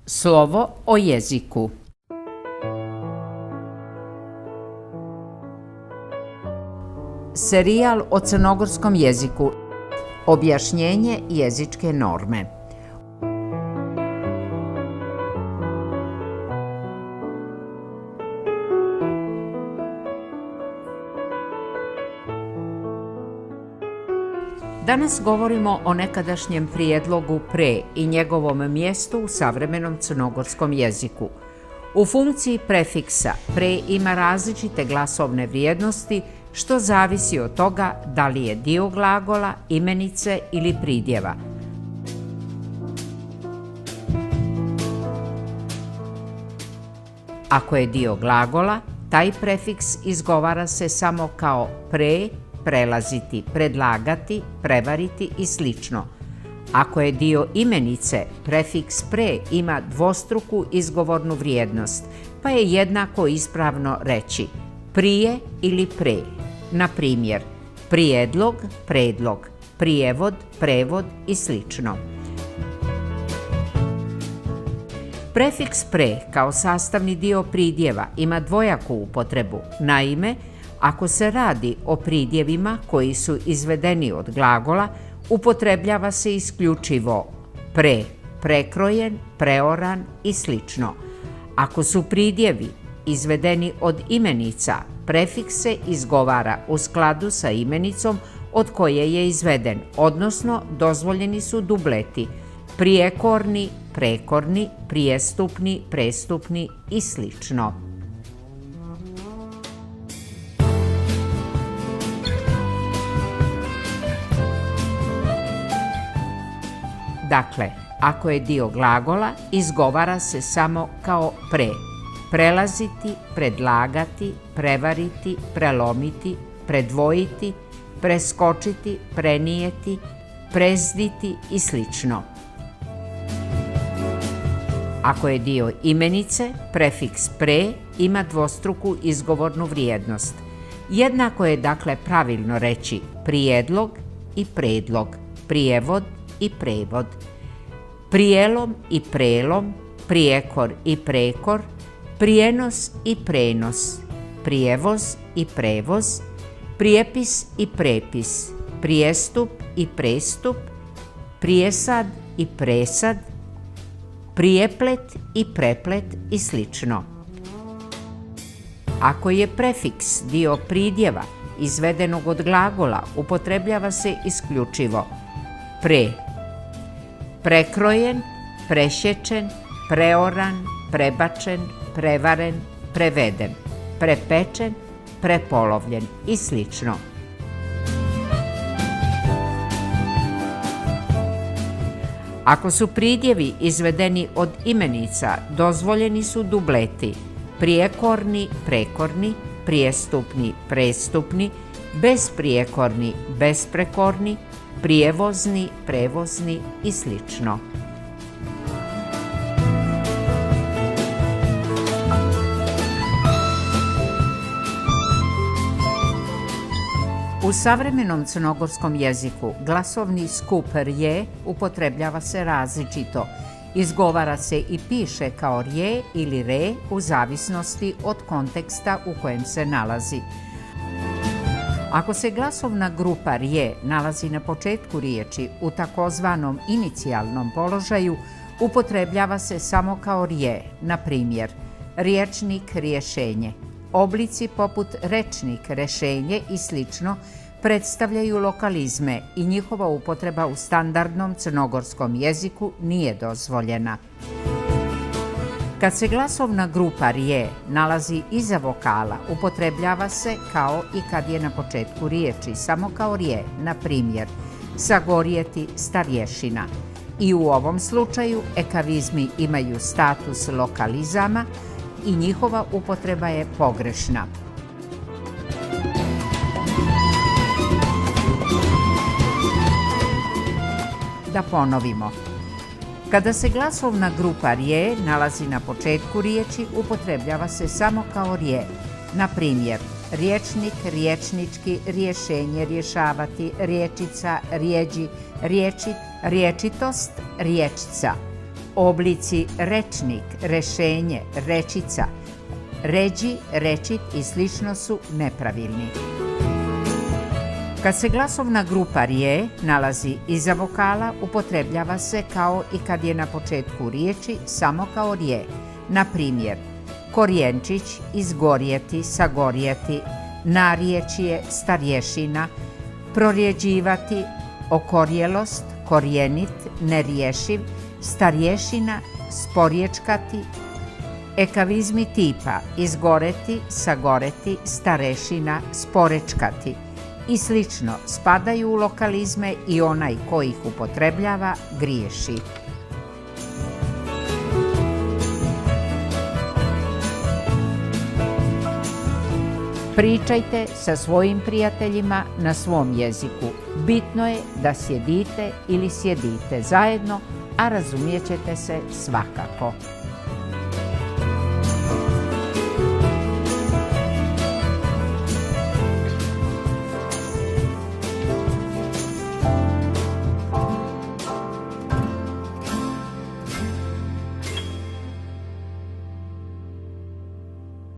Slovo o jeziku. Serijal o crnogorskom jeziku. Objašnjenje jezičke norme. Danas govorimo o nekadašnjem prijedlogu pre i njegovom mjestu u savremenom crnogorskom jeziku. U funkciji prefiksa pre ima različite glasovne vrijednosti, što zavisi od toga da li je dio glagola, imenice ili pridjeva. Ako je dio glagola, taj prefiks izgovara se samo kao pre, prelaziti, predlagati, prevariti i sl. Ako je dio imenice, prefiks pre ima dvostruku izgovornu vrijednost, pa je jednako ispravno reći prije ili pre. Na primjer, prijedlog, predlog, prijevod, prevod i sl. Prefiks pre kao sastavni dio pridjeva ima dvojaku upotrebu. Naime, ako se radi o pridjevima koji su izvedeni od glagola, upotrebljava se isključivo pre, prekrojen, preoran i sl. Ako su pridjevi izvedeni od imenica, prefiks se izgovara u skladu sa imenicom od koje je izveden, odnosno dozvoljeni su dubleti, prijekorni, prekorni, prijestupni, prestupni i sl. Dakle, ako je dio glagola, izgovara se samo kao pre. Prelaziti, predlagati, prevariti, prelomiti, predvojiti, preskočiti, prenijeti, prezditi i sl. Ako je dio imenice, prefiks pre ima dvostruku izgovornu vrijednost. Jednako je dakle pravilno reći prijedlog i predlog, prijevod i prevod, prijelom i prelom, prijekor i prekor, prijenos i prenos, prijevoz i prevoz, prijepis i prepis, prijestup i prestup, prijesad i presad, prijeplet i preplet i sl. Ako je prefiks dio pridjeva izvedenog od glagola, upotrebljava se isključivo pre, prekrojen, prešečen, preoran, prebačen, prevaren, preveden, prepečen, prepolovljen i sl. Ako su pridjevi izvedeni od imenica, dozvoljeni su dubleti, prijekorni, prekorni, prijestupni, prestupni, besprijekorni, besprekorni, prijevozni, prevozni i sl. U savremenom crnogorskom jeziku glasovni skup rje upotrebljava se različito. Izgovara se i piše kao rje ili re u zavisnosti od konteksta u kojem se nalazi. Ako se glasovna grupa rje nalazi na početku riječi u takozvanom inicijalnom položaju, upotrebljava se samo kao rje, na primjer riječnik, rješenje. Oblici poput rečnik, rešenje i sl. Predstavljaju lokalizme i njihova upotreba u standardnom crnogorskom jeziku nije dozvoljena. Kad se glasovna grupa rje nalazi iza vokala, upotrebljava se kao i kad je na početku riječi, samo kao rje, na primjer sagorjeti, starješina. I u ovom slučaju ekavizmi imaju status lokalizama i njihova upotreba je pogrešna. Da ponovimo. Kada se glasovna grupa rje nalazi na početku riječi, upotrebljava se samo kao rje. Na primjer, riječnik, riječnički, rješenje, rješavati, riječica, rijeđi, riječit, riječitost, riječca. Oblici rečnik, rešenje, rečica, ređi, rečit i slično su nepravilni. Kad se glasovna grupa rje nalazi iza vokala, upotrebljava se kao i kad je na početku riječi samo kao rje. Na primjer, korijenčić, izgorjeti, sagorjeti, narječje, starješina, prorjeđivati, okorjelost, korijenit, nerješiv, starješina, sporječkati. Ekavizmi tipa izgoreti, sagoreti, starešina, sporečkati i slično spadaju u lokalizme i onaj ko ih upotrebljava griješi. Pričajte sa svojim prijateljima na svom jeziku. Bitno je da sjedite ili sjedite zajedno, a razumijet ćete se svakako.